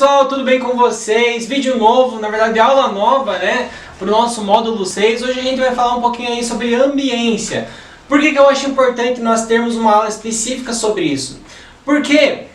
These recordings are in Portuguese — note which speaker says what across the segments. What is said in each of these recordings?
Speaker 1: pessoal, tudo bem com vocês? Vídeo novo, na verdade aula nova, né? Para o nosso módulo 6. Hoje a gente vai falar um pouquinho aí sobre ambiência. Por que eu acho importante nós termos uma aula específica sobre isso? Porque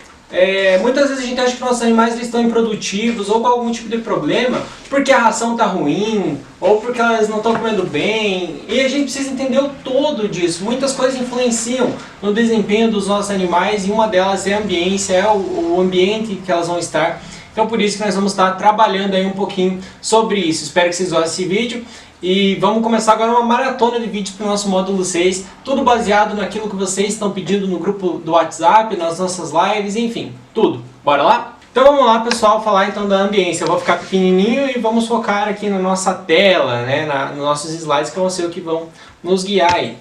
Speaker 1: muitas vezes a gente acha que nossos animais eles estão improdutivos ou com algum tipo de problema porque a ração está ruim ou porque elas não estão comendo bem, e a gente precisa entender o todo disso. Muitas coisas influenciam no desempenho dos nossos animais e uma delas é a ambiência, é o ambiente que elas vão estar. Então por isso que nós vamos estar trabalhando aí um pouquinho sobre isso. Espero que vocês gostem desse vídeo. E vamos começar agora uma maratona de vídeos para o nosso módulo 6, tudo baseado naquilo que vocês estão pedindo no grupo do WhatsApp, nas nossas lives, enfim, tudo. Bora lá? Então vamos lá, pessoal, falar então da ambiência. Eu vou ficar pequenininho e vamos focar aqui na nossa tela, né, nos nossos slides, que vão ser o que vão nos guiar aí.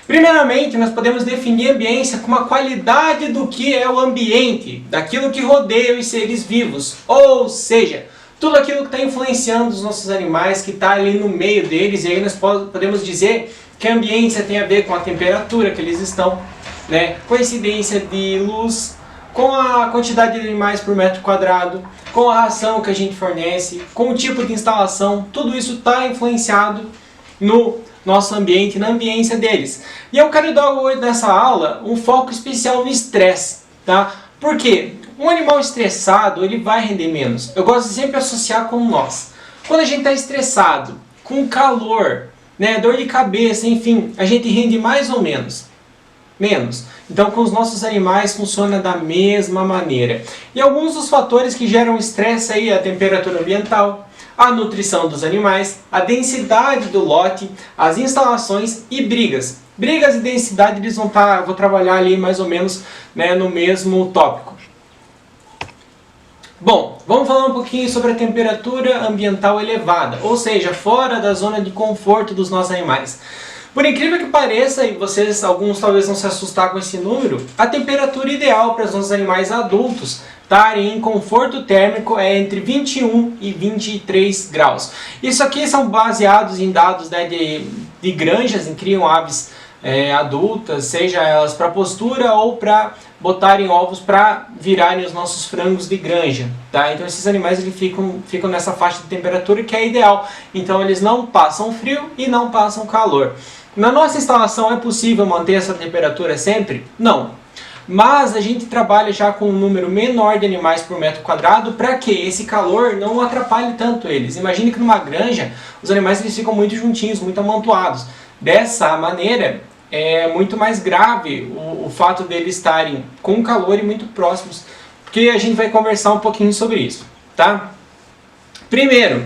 Speaker 1: Primeiramente, nós podemos definir a ambiência como a qualidade do que é o ambiente, daquilo que rodeia os seres vivos, ou seja, tudo aquilo que está influenciando os nossos animais, que está ali no meio deles. E aí nós podemos dizer que a ambiência tem a ver com a temperatura que eles estão, né? Coincidência de luz, com a quantidade de animais por metro quadrado, com a ração que a gente fornece, com o tipo de instalação. Tudo isso está influenciado no nosso ambiente, na ambiência deles. E eu quero dar hoje nessa aula um foco especial no estresse, tá? Por quê? Um animal estressado, ele vai render menos. Eu gosto de sempre associar com nós. Quando a gente está estressado, com calor, né, dor de cabeça, enfim, a gente rende mais ou menos? Menos. Então com os nossos animais funciona da mesma maneira. E alguns dos fatores que geram estresse aí, a temperatura ambiental, a nutrição dos animais, a densidade do lote, as instalações e brigas. Brigas e densidade, eles vou trabalhar ali mais ou menos, né, no mesmo tópico. Bom, vamos falar um pouquinho sobre a temperatura ambiental elevada, ou seja, fora da zona de conforto dos nossos animais. Por incrível que pareça, e alguns talvez não se assustar com esse número, a temperatura ideal para os nossos animais adultos estarem em conforto térmico é entre 21 e 23 graus. Isso aqui são baseados em dados, né, de granjas em que criam aves adultas, seja elas para postura ou para botarem ovos para virarem os nossos frangos de granja, tá? Então esses animais eles ficam nessa faixa de temperatura que é ideal. Então eles não passam frio e não passam calor. Na nossa instalação é possível manter essa temperatura sempre? Não. Mas a gente trabalha já com um número menor de animais por metro quadrado para que esse calor não atrapalhe tanto eles. Imagine que numa granja os animais eles ficam muito juntinhos, muito amontoados. Dessa maneira é muito mais grave o fato deles estarem com calor e muito próximos, porque a gente vai conversar um pouquinho sobre isso, tá? Primeiro,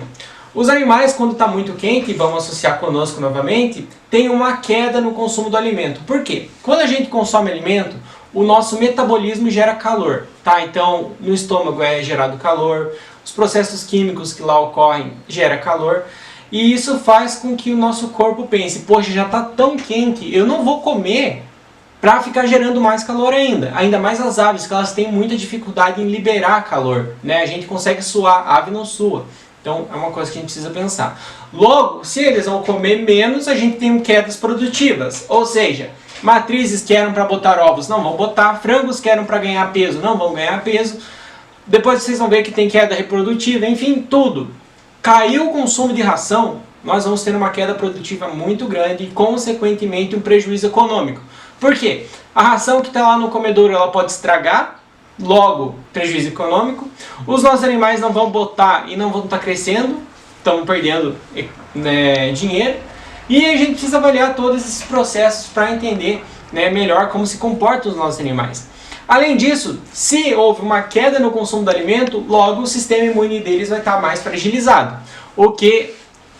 Speaker 1: os animais quando está muito quente, e vamos associar conosco novamente, tem uma queda no consumo do alimento. Por quê? Quando a gente consome alimento, o nosso metabolismo gera calor, tá? Então no estômago é gerado calor, os processos químicos que lá ocorrem geram calor. E isso faz com que o nosso corpo pense, poxa, já está tão quente, eu não vou comer para ficar gerando mais calor ainda. Ainda mais as aves, que elas têm muita dificuldade em liberar calor, né? A gente consegue suar, a ave não sua. Então é uma coisa que a gente precisa pensar. Logo, se eles vão comer menos, a gente tem quedas produtivas. Ou seja, matrizes que eram para botar ovos não vão botar, frangos que eram para ganhar peso não vão ganhar peso. Depois vocês vão ver que tem queda reprodutiva, enfim, tudo. Caiu o consumo de ração, nós vamos ter uma queda produtiva muito grande e, consequentemente, um prejuízo econômico. Por quê? A ração que está lá no comedouro ela pode estragar, logo prejuízo econômico. Os nossos animais não vão botar e não vão estar crescendo, estão perdendo dinheiro. E a gente precisa avaliar todos esses processos para entender, né, melhor como se comportam os nossos animais. Além disso, se houve uma queda no consumo do alimento, logo o sistema imune deles vai estar mais fragilizado. O que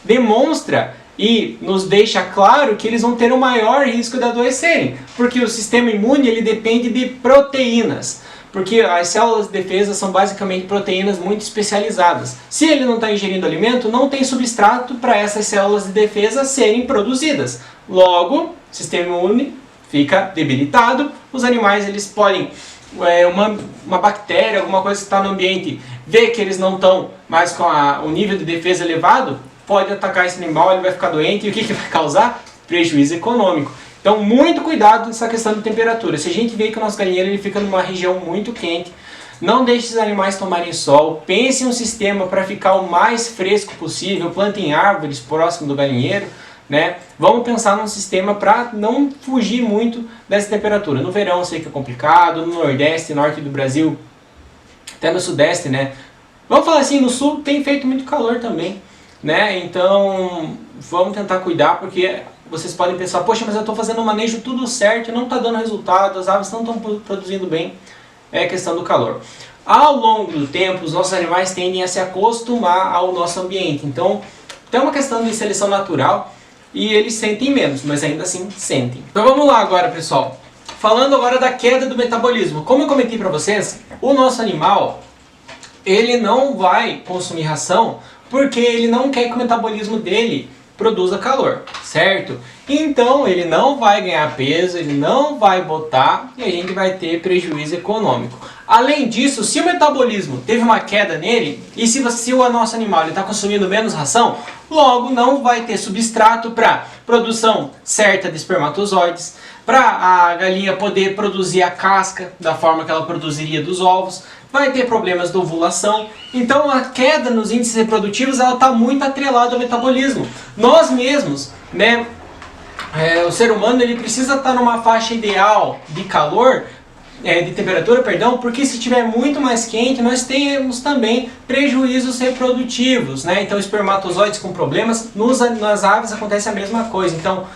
Speaker 1: demonstra e nos deixa claro que eles vão ter um maior risco de adoecerem. Porque o sistema imune ele depende de proteínas. Porque as células de defesa são basicamente proteínas muito especializadas. Se ele não está ingerindo alimento, não tem substrato para essas células de defesa serem produzidas. Logo, o sistema imune fica debilitado, os animais eles podem, uma bactéria, alguma coisa que está no ambiente, ver que eles não estão mais com o nível de defesa elevado, pode atacar esse animal, ele vai ficar doente, e o que vai causar? Prejuízo econômico. Então muito cuidado nessa questão de temperatura. Se a gente vê que o nosso galinheiro ele fica numa região muito quente, Não deixe os animais tomarem sol, pense em um sistema para ficar o mais fresco possível, plantem árvores próximo do galinheiro, né? Vamos pensar num sistema para não fugir muito dessa temperatura. No verão eu sei que é complicado, no Nordeste, Norte do Brasil, até no Sudeste, né? Vamos falar assim, no Sul tem feito muito calor também, né? Então vamos tentar cuidar, porque vocês podem pensar, poxa, mas eu estou fazendo o manejo tudo certo e não está dando resultado, as aves não estão produzindo bem. É questão do calor. Ao longo do tempo, os nossos animais tendem a se acostumar ao nosso ambiente. Então, tem uma questão de seleção natural e eles sentem menos, mas ainda assim sentem. Então vamos lá agora, pessoal. Falando agora da queda do metabolismo. Como eu comentei para vocês, o nosso animal, ele não vai consumir ração porque ele não quer que o metabolismo dele produza calor, certo? Então ele não vai ganhar peso, ele não vai botar e a gente vai ter prejuízo econômico. Além disso, se o metabolismo teve uma queda nele e se o nosso animal está consumindo menos ração, logo não vai ter substrato para produção certa de espermatozoides, para a galinha poder produzir a casca da forma que ela produziria dos ovos, vai ter problemas de ovulação. Então a queda nos índices reprodutivos está muito atrelada ao metabolismo. Nós mesmos, né, o ser humano ele precisa estar numa faixa ideal de calor, de temperatura, perdão, porque se estiver muito mais quente, nós temos também prejuízos reprodutivos, né? Então espermatozoides com problemas, nas aves acontece a mesma coisa. Então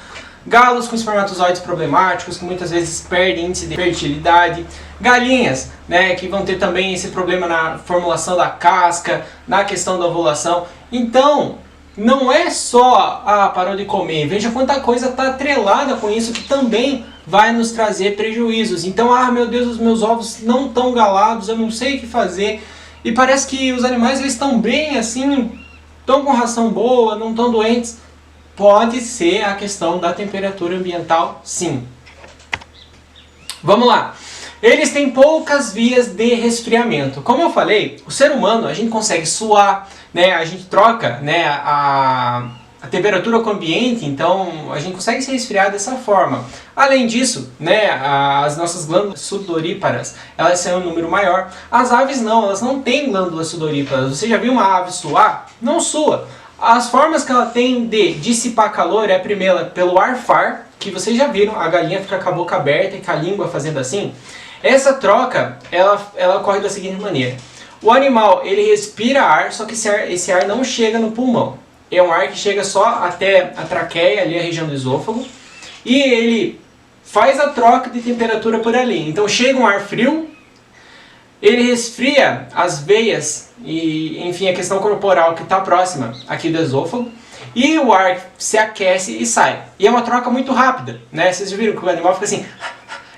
Speaker 1: galos com espermatozoides problemáticos, que muitas vezes perdem índice de fertilidade. Galinhas, né, que vão ter também esse problema na formulação da casca, na questão da ovulação. Então, não é só, parou de comer. Veja quanta coisa está atrelada com isso, que também vai nos trazer prejuízos. Então, meu Deus, os meus ovos não estão galados, eu não sei o que fazer. E parece que os animais eles estão bem assim, estão com ração boa, não estão doentes. Pode ser a questão da temperatura ambiental, sim. Vamos lá. Eles têm poucas vias de resfriamento. Como eu falei, o ser humano, a gente consegue suar, né? A gente troca, né, a temperatura com o ambiente, então a gente consegue se resfriar dessa forma. Além disso, né, as nossas glândulas sudoríparas, elas são um número maior. As aves não, elas não têm glândulas sudoríparas. Você já viu uma ave suar? Não sua. As formas que ela tem de dissipar calor é a primeira pelo arfar, que vocês já viram, a galinha fica com a boca aberta e com a língua fazendo assim. Essa troca, ela ocorre da seguinte maneira. O animal, ele respira ar, só que esse ar não chega no pulmão. É um ar que chega só até a traqueia, ali a região do esôfago, e ele faz a troca de temperatura por ali. Então chega um ar frio, ele resfria as veias e, enfim, a questão corporal que está próxima aqui do esôfago, e o ar se aquece e sai. E é uma troca muito rápida, né? Vocês já viram que o animal fica assim,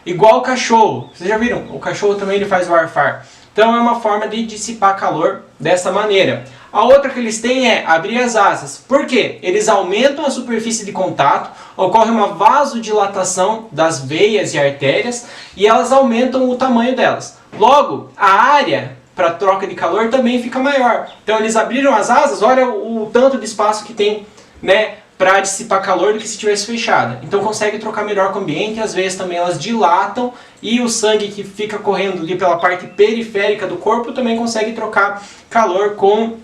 Speaker 1: igual o cachorro. Vocês já viram? O cachorro também ele faz o arfar. Então é uma forma de dissipar calor dessa maneira. A outra que eles têm é abrir as asas. Por quê? Eles aumentam a superfície de contato, ocorre uma vasodilatação das veias e artérias e elas aumentam o tamanho delas. Logo, a área para troca de calor também fica maior. Então eles abriram as asas, olha o tanto de espaço que tem, né, para dissipar calor do que se tivesse fechada. Então consegue trocar melhor com o ambiente, às vezes também elas dilatam e o sangue que fica correndo ali pela parte periférica do corpo também consegue trocar calor com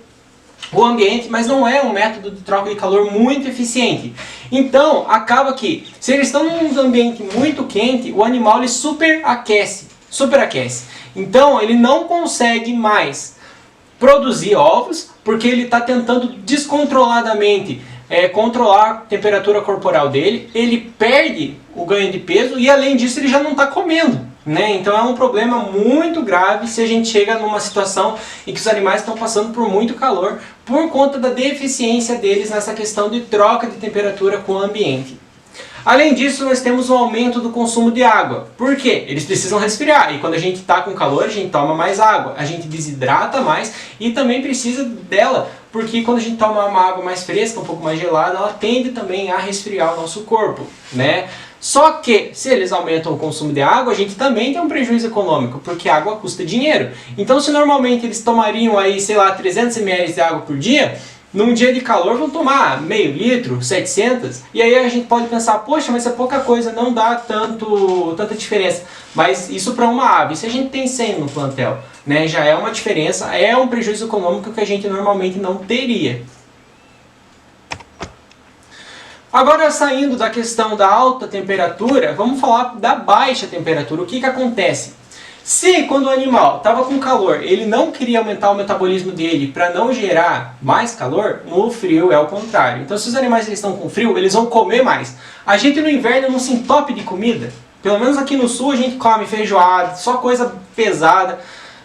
Speaker 1: o ambiente, mas não é um método de troca de calor muito eficiente. Então acaba que, se eles estão num ambiente muito quente, o animal ele superaquece. Então ele não consegue mais produzir ovos, porque ele está tentando descontroladamente controlar a temperatura corporal dele, ele perde o ganho de peso e além disso ele já não está comendo, né? Então é um problema muito grave se a gente chega numa situação em que os animais estão passando por muito calor por conta da deficiência deles nessa questão de troca de temperatura com o ambiente. Além disso, nós temos um aumento do consumo de água. Por quê? Eles precisam resfriar e quando a gente está com calor, a gente toma mais água, a gente desidrata mais e também precisa dela, porque quando a gente toma uma água mais fresca, um pouco mais gelada, ela tende também a resfriar o nosso corpo, né? Só que, se eles aumentam o consumo de água, a gente também tem um prejuízo econômico, porque água custa dinheiro. Então, se normalmente eles tomariam aí, sei lá, 300 ml de água por dia, num dia de calor vão tomar meio litro, 700, e aí a gente pode pensar, poxa, mas é pouca coisa, não dá tanta diferença. Mas isso para uma ave, se a gente tem 100 no plantel, né, já é uma diferença, é um prejuízo econômico que a gente normalmente não teria. Agora, saindo da questão da alta temperatura, vamos falar da baixa temperatura. O que acontece? Se quando o animal estava com calor, ele não queria aumentar o metabolismo dele para não gerar mais calor, no frio é o contrário. Então, se os animais eles estão com frio, eles vão comer mais. A gente no inverno não se entope de comida. Pelo menos aqui no sul a gente come feijoada, só coisa pesada.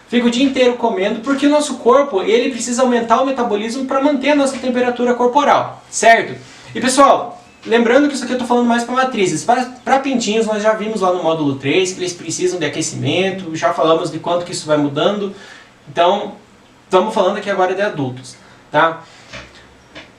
Speaker 1: Fica o dia inteiro comendo, porque o nosso corpo ele precisa aumentar o metabolismo para manter a nossa temperatura corporal, certo? E pessoal, lembrando que isso aqui eu estou falando mais para matrizes. Para pintinhos nós já vimos lá no módulo 3 que eles precisam de aquecimento, já falamos de quanto que isso vai mudando. Então, estamos falando aqui agora de adultos, tá?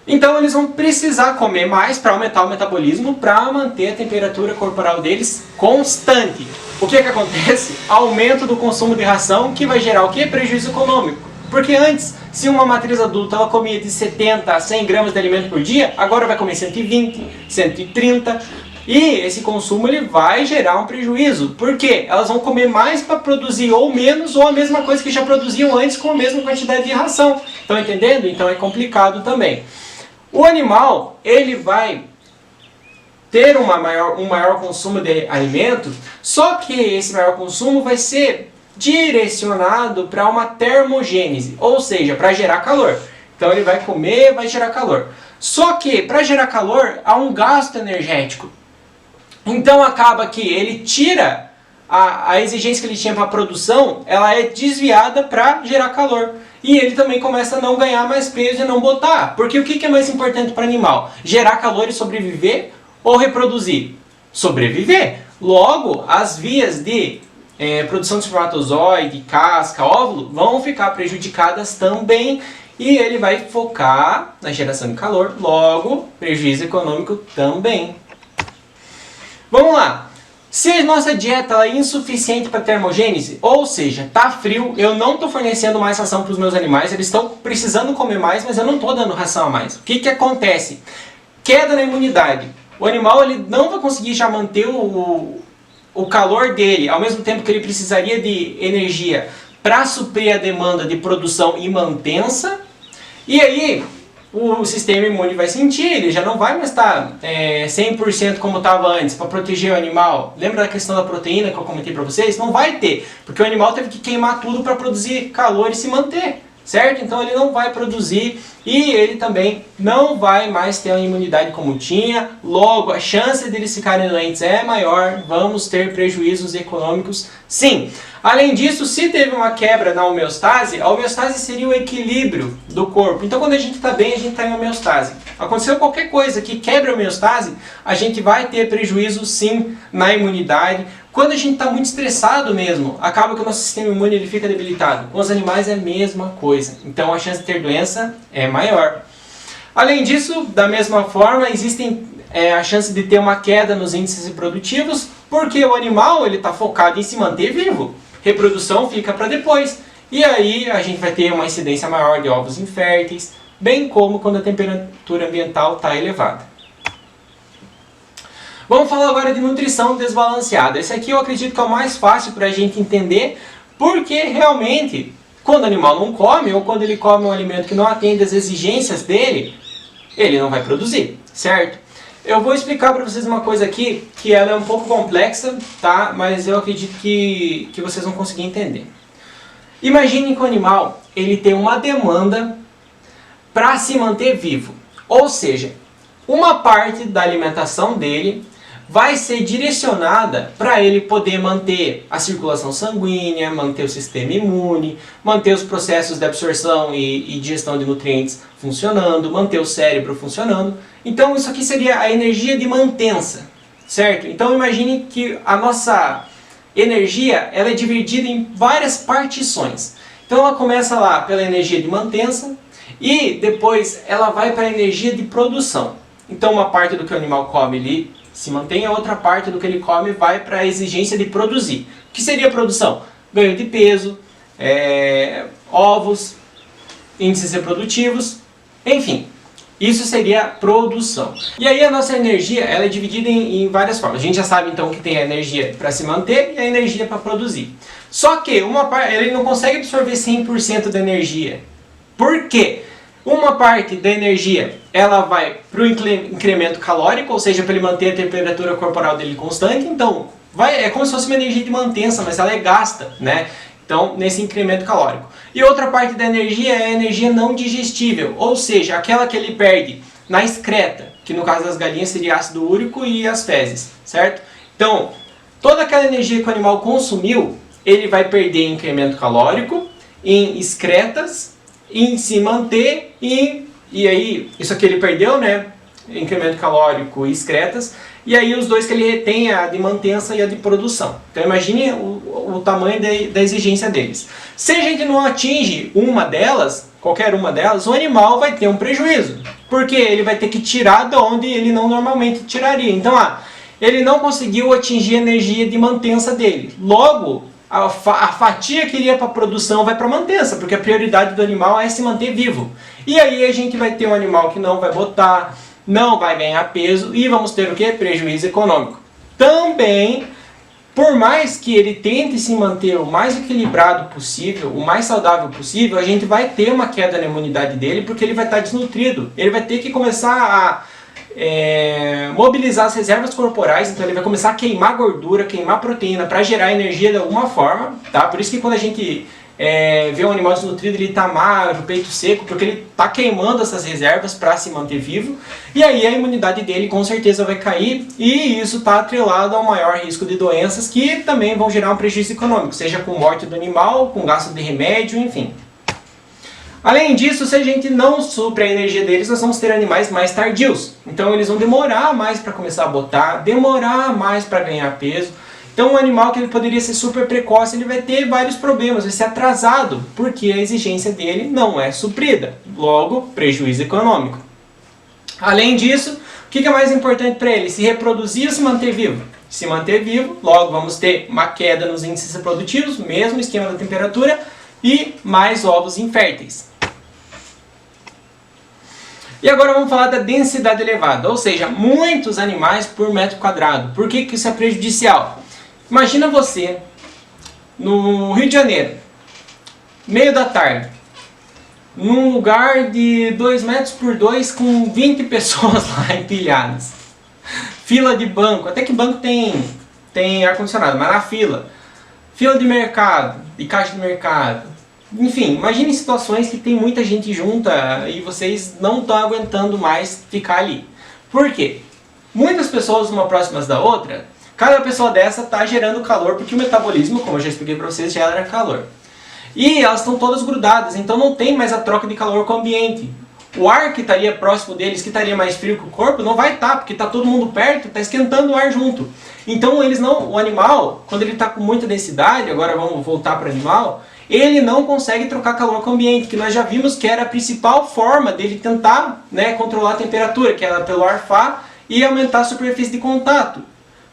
Speaker 1: Então eles vão precisar comer mais para aumentar o metabolismo, para manter a temperatura corporal deles constante. O que acontece? Aumento do consumo de ração, que vai gerar o quê? Prejuízo econômico. Porque antes, se uma matriz adulta ela comia de 70 a 100 gramas de alimento por dia, agora vai comer 120, 130. E esse consumo ele vai gerar um prejuízo. Por quê? Elas vão comer mais para produzir ou menos, ou a mesma coisa que já produziam antes com a mesma quantidade de ração. Estão entendendo? Então é complicado também. O animal, ele vai ter um maior consumo de alimento, só que esse maior consumo vai ser direcionado para uma termogênese, ou seja, para gerar calor. Então ele vai comer, vai gerar calor. Só que para gerar calor há um gasto energético. Então acaba que ele tira a exigência que ele tinha para a produção, ela é desviada para gerar calor. E ele também começa a não ganhar mais peso e não botar. Porque o que é mais importante para o animal? Gerar calor e sobreviver ou reproduzir? Sobreviver. Logo, as vias de produção de espermatozoide, casca, óvulo vão ficar prejudicadas também. E ele vai focar na geração de calor. Logo, prejuízo econômico também. Vamos lá. Se a nossa dieta é insuficiente para termogênese, ou seja, está frio, eu não estou fornecendo mais ração para os meus animais, eles estão precisando comer mais, mas eu não estou dando ração a mais. O que acontece? Queda na imunidade. O animal ele não vai conseguir já manter o calor dele, ao mesmo tempo que ele precisaria de energia para suprir a demanda de produção e mantença. E aí, o sistema imune vai sentir, ele já não vai mais estar 100% como estava antes, para proteger o animal. Lembra da questão da proteína que eu comentei para vocês? Não vai ter, porque o animal teve que queimar tudo para produzir calor e se manter, certo? Então ele não vai produzir e ele também não vai mais ter a imunidade como tinha. Logo, a chance deles ficarem doentes é maior, vamos ter prejuízos econômicos sim. Além disso, se teve uma quebra na homeostase, a homeostase seria o equilíbrio do corpo. Então quando a gente está bem, a gente está em homeostase. Aconteceu qualquer coisa que quebre a homeostase, a gente vai ter prejuízo sim na imunidade. Quando a gente está muito estressado mesmo, acaba que o nosso sistema imune ele fica debilitado. Com os animais é a mesma coisa. Então a chance de ter doença é maior. Além disso, da mesma forma, existem a chance de ter uma queda nos índices reprodutivos, porque o animal ele está focado em se manter vivo. Reprodução fica para depois. E aí a gente vai ter uma incidência maior de ovos inférteis, bem como quando a temperatura ambiental está elevada. Vamos falar agora de nutrição desbalanceada. Esse aqui eu acredito que é o mais fácil para a gente entender, porque realmente, quando o animal não come, ou quando ele come um alimento que não atende às exigências dele, ele não vai produzir, certo? Eu vou explicar para vocês uma coisa aqui, que ela é um pouco complexa, tá? Mas eu acredito que vocês vão conseguir entender. Imagine que o animal ele tem uma demanda para se manter vivo. Ou seja, uma parte da alimentação dele vai ser direcionada para ele poder manter a circulação sanguínea, manter o sistema imune, manter os processos de absorção e digestão de nutrientes funcionando, manter o cérebro funcionando. Então isso aqui seria a energia de mantença, certo? Então imagine que a nossa energia ela é dividida em várias partições. Então ela começa lá pela energia de mantença e depois ela vai para a energia de produção. Então uma parte do que o animal come ele se mantém, a outra parte do que ele come vai para a exigência de produzir. O que seria a produção? Ganho de peso, ovos, índices reprodutivos. Enfim, isso seria produção. E aí a nossa energia, ela é dividida em várias formas. A gente já sabe então que tem a energia para se manter e a energia para produzir. Só que ele não consegue absorver 100% da energia. Por quê? Uma parte da energia ela vai para o incremento calórico, ou seja, para ele manter a temperatura corporal dele constante. Então, é como se fosse uma energia de mantença, mas ela é gasta, né? Então, nesse incremento calórico. E outra parte da energia é a energia não digestível, ou seja, aquela que ele perde na excreta, que no caso das galinhas seria ácido úrico e as fezes, certo? Então, toda aquela energia que o animal consumiu, ele vai perder em incremento calórico, em excretas, em se manter e aí, isso aqui ele perdeu, né? Incremento calórico e excretas, e aí os dois que ele retém, a de mantença e a de produção. Então imagine o tamanho da exigência deles. Se a gente não atinge uma delas, qualquer uma delas, o animal vai ter um prejuízo. Porque ele vai ter que tirar de onde ele não normalmente tiraria. Então, ele não conseguiu atingir a energia de mantença dele. Logo, a fatia que iria para a produção vai para a mantença, porque a prioridade do animal é se manter vivo. E aí a gente vai ter um animal que não vai botar, não vai ganhar peso e vamos ter o quê? Prejuízo econômico. Também, por mais que ele tente se manter o mais equilibrado possível, o mais saudável possível, a gente vai ter uma queda na imunidade dele porque ele vai estar desnutrido. Ele vai ter que começar a mobilizar as reservas corporais, então ele vai começar a queimar gordura, queimar proteína para gerar energia de alguma forma, tá? Por isso que quando a gente vê um animal desnutrido, ele está magro, peito seco, porque ele está queimando essas reservas para se manter vivo, e aí a imunidade dele com certeza vai cair, e isso está atrelado ao maior risco de doenças que também vão gerar um prejuízo econômico, seja com morte do animal, com gasto de remédio, enfim. Além disso, se a gente não supre a energia deles, nós vamos ter animais mais tardios. Então eles vão demorar mais para começar a botar, demorar mais para ganhar peso. Então um animal que ele poderia ser super precoce, ele vai ter vários problemas, vai ser atrasado, porque a exigência dele não é suprida. Logo, prejuízo econômico. Além disso, o que é mais importante para ele? Se reproduzir ou se manter vivo? Se manter vivo, logo vamos ter uma queda nos índices reprodutivos, mesmo esquema da temperatura, e mais ovos inférteis. E agora vamos falar da densidade elevada, ou seja, muitos animais por metro quadrado. Por que isso é prejudicial? Imagina você, no Rio de Janeiro, meio da tarde, num lugar de 2 metros por 2 com 20 pessoas lá empilhadas. Fila de banco, até que banco tem ar-condicionado, mas na fila. Fila de mercado, de caixa de mercado. Enfim, imagine situações que tem muita gente junta e vocês não estão aguentando mais ficar ali. Por quê? Muitas pessoas uma próximas da outra, cada pessoa dessa está gerando calor, porque o metabolismo, como eu já expliquei para vocês, gera calor. E elas estão todas grudadas, então não tem mais a troca de calor com o ambiente. O ar que estaria próximo deles, que estaria mais frio que o corpo, não vai estar, porque está todo mundo perto, está esquentando o ar junto. Então o animal, quando ele está com muita densidade, agora vamos voltar para o animal, ele não consegue trocar calor com o ambiente, que nós já vimos que era a principal forma dele tentar controlar a temperatura, que era pelo arfar e aumentar a superfície de contato.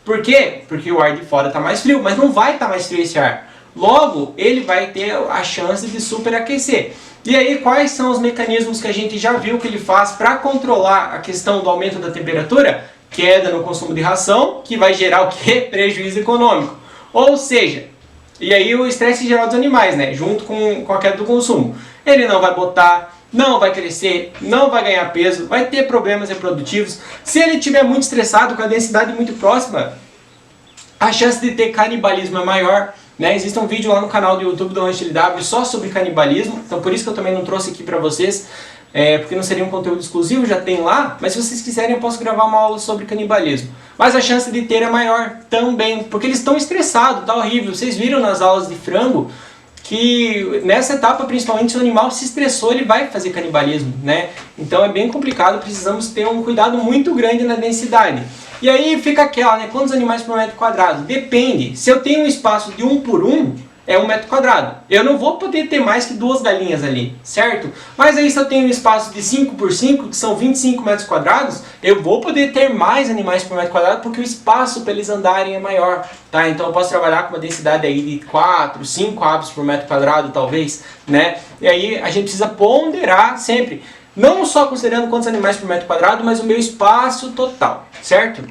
Speaker 1: Por quê? Porque o ar de fora está mais frio, mas não vai estar mais frio esse ar. Logo, ele vai ter a chance de superaquecer. E aí, quais são os mecanismos que a gente já viu que ele faz para controlar a questão do aumento da temperatura? Queda no consumo de ração, que vai gerar o quê? Prejuízo econômico. Ou seja, e aí o estresse geral dos animais, junto com a queda do consumo. Ele não vai botar, não vai crescer, não vai ganhar peso, vai ter problemas reprodutivos. Se ele estiver muito estressado, com a densidade muito próxima, a chance de ter canibalismo é maior. Existe um vídeo lá no canal do YouTube do LW só sobre canibalismo, então por isso que eu também não trouxe aqui para vocês, porque não seria um conteúdo exclusivo, já tem lá, mas se vocês quiserem eu posso gravar uma aula sobre canibalismo. Mas a chance de ter é maior também, porque eles estão estressados, tá horrível. Vocês viram nas aulas de frango que nessa etapa, principalmente, se o animal se estressou, ele vai fazer canibalismo, Então é bem complicado, precisamos ter um cuidado muito grande na densidade. E aí fica aquela, quantos animais por metro quadrado? Depende. Se eu tenho um espaço de 1 por 1, é 1 metro quadrado. Eu não vou poder ter mais que 2 galinhas ali, certo? Mas aí se eu tenho um espaço de 5 por 5, que são 25 metros quadrados, eu vou poder ter mais animais por metro quadrado, porque o espaço para eles andarem é maior, tá? Então eu posso trabalhar com uma densidade aí de 4, 5 aves por metro quadrado, talvez, E aí a gente precisa ponderar sempre. Não só considerando quantos animais por metro quadrado, mas o meu espaço total, certo?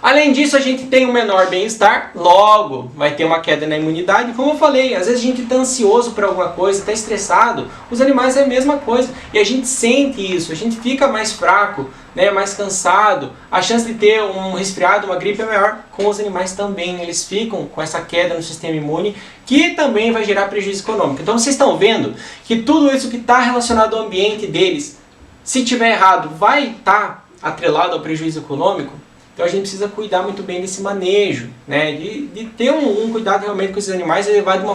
Speaker 1: Além disso, a gente tem um menor bem-estar, logo vai ter uma queda na imunidade. Como eu falei, às vezes a gente está ansioso por alguma coisa, está estressado, os animais é a mesma coisa. E a gente sente isso, a gente fica mais fraco, né, mais cansado. A chance de ter um resfriado, uma gripe é maior. Com os animais também, eles ficam com essa queda no sistema imune, que também vai gerar prejuízo econômico. Então vocês estão vendo que tudo isso que está relacionado ao ambiente deles, se tiver errado, vai estar atrelado ao prejuízo econômico. Então a gente precisa cuidar muito bem desse manejo, né? de ter um cuidado realmente com esses animais e levar de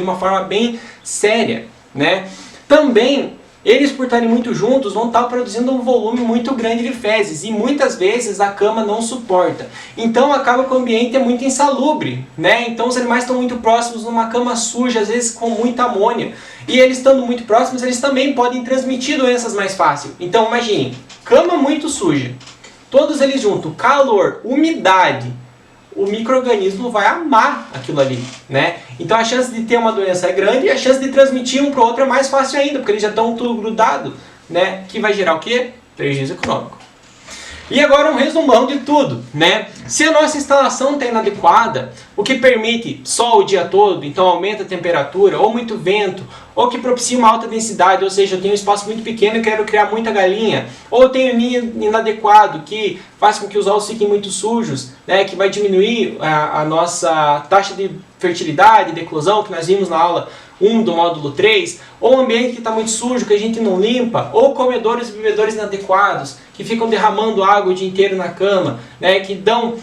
Speaker 1: uma forma bem séria, né? Também, eles por estarem muito juntos vão estar produzindo um volume muito grande de fezes e muitas vezes a cama não suporta. Então acaba que o ambiente é muito insalubre, né? Então os animais estão muito próximos numa cama suja, às vezes com muita amônia. E eles estando muito próximos, eles também podem transmitir doenças mais fácil. Então imagine, cama muito suja. Todos eles juntos, calor, umidade, o micro-organismo vai amar aquilo ali, né? Então a chance de ter uma doença é grande e a chance de transmitir um para o outro é mais fácil ainda, porque eles já estão tudo grudado, né? Que vai gerar o quê? Prejuízo econômico. E agora um resumão de tudo, né? Se a nossa instalação está inadequada, o que permite sol o dia todo, então aumenta a temperatura, ou muito vento, ou que propicia uma alta densidade, ou seja, eu tenho um espaço muito pequeno e quero criar muita galinha, ou eu tenho ninho inadequado, que faz com que os ovos fiquem muito sujos, né? Que vai diminuir a nossa taxa de fertilidade, de eclosão, que nós vimos na aula 1 do módulo 3, ou um ambiente que está muito sujo, que a gente não limpa, ou comedores e bebedores inadequados, que ficam derramando água o dia inteiro na cama, né, que dão,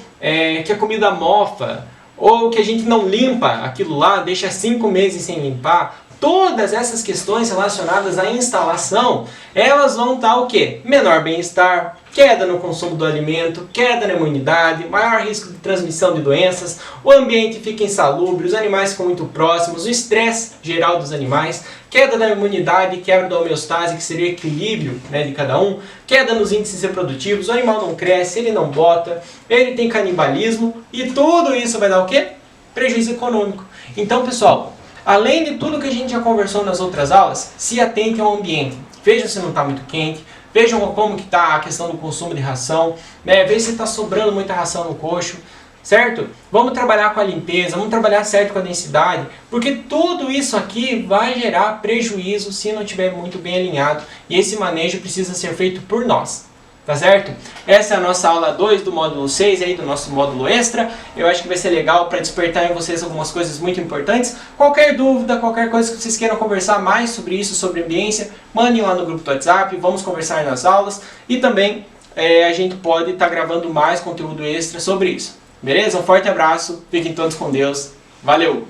Speaker 1: que a comida mofa, ou que a gente não limpa aquilo lá, deixa 5 meses sem limpar. Todas essas questões relacionadas à instalação, elas vão dar o quê? Menor bem-estar, queda no consumo do alimento, queda na imunidade, maior risco de transmissão de doenças, o ambiente fica insalubre, os animais ficam muito próximos, o estresse geral dos animais, queda da imunidade, quebra da homeostase, que seria o equilíbrio, né, de cada um, queda nos índices reprodutivos, o animal não cresce, ele não bota, ele tem canibalismo, e tudo isso vai dar o quê? Prejuízo econômico. Então, pessoal, além de tudo que a gente já conversou nas outras aulas, se atente ao ambiente. Vejam se não está muito quente, vejam como que está a questão do consumo de ração, né? Veja se está sobrando muita ração no coxo, certo? Vamos trabalhar com a limpeza, vamos trabalhar certo com a densidade, porque tudo isso aqui vai gerar prejuízo se não estiver muito bem alinhado, e esse manejo precisa ser feito por nós. Tá certo? Essa é a nossa aula 2 do módulo 6, aí, do nosso módulo extra. Eu acho que vai ser legal para despertar em vocês algumas coisas muito importantes. Qualquer dúvida, qualquer coisa que vocês queiram conversar mais sobre isso, sobre ambiência, mandem lá no grupo do WhatsApp, vamos conversar nas aulas. E também a gente pode estar gravando mais conteúdo extra sobre isso. Beleza? Um forte abraço, fiquem todos com Deus. Valeu!